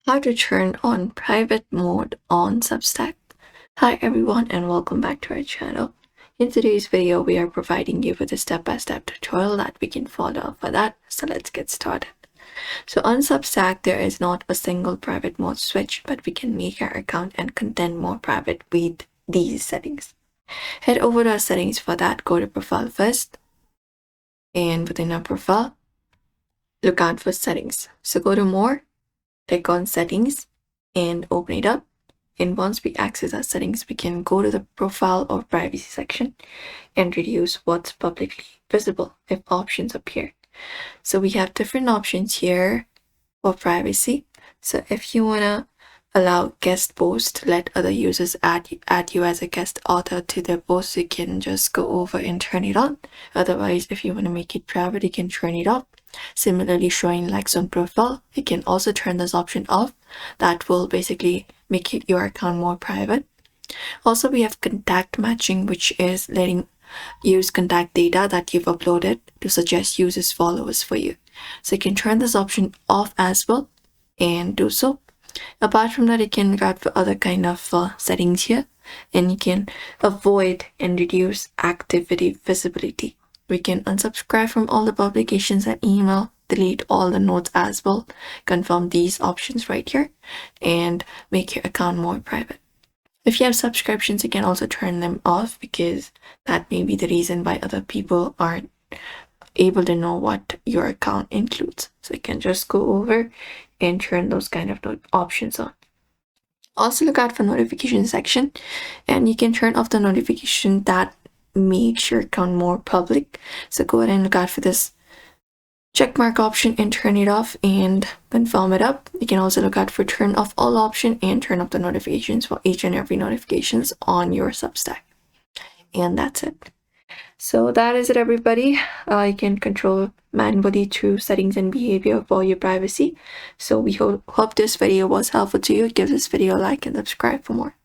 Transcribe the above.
How to turn on private mode on Substack. Hi everyone and welcome back to our channel. In today's video, we are providing you with a step-by-step tutorial that we can follow for that. So let's get started. So on Substack, there is not a single private mode switch, but we can make our account and content more private with these settings. Head over to our settings for that. Go to profile first, and within our profile, look out for settings. So go to more, click on settings and open it up. And once we access our settings, we can go to the profile or privacy section and reduce what's publicly visible if options appear. So we have different options here for privacy. So if you want to allow guest posts to let other users add you as a guest author to their posts, you can just go over and turn it on. Otherwise, if you want to make it private, you can turn it off. Similarly, showing likes on profile, you can also turn this option off. That will basically make your account more private. Also, we have contact matching, which is letting use contact data that you've uploaded to suggest users followers for you. So you can turn this option off as well and do so. Apart from that, you can look out for other kind of settings here, and you can avoid and reduce activity visibility. We can unsubscribe from all the publications and email, delete all the notes as well, confirm these options right here, and make your account more private. If you have subscriptions, you can also turn them off because that may be the reason why other people aren't able to know what your account includes. So you can just go over and turn those kind of options on. Also look out for notification section, and you can turn off the notification that makes your account more public. So go ahead and look out for this checkmark option and turn it off and confirm it up. You can also look out for turn off all option and turn off the notifications for each and every notifications on your Substack. And that's it. So that is it, everybody. You can control manually through settings and behavior for your privacy. So we hope this video was helpful to you. Give this video a like and subscribe for more.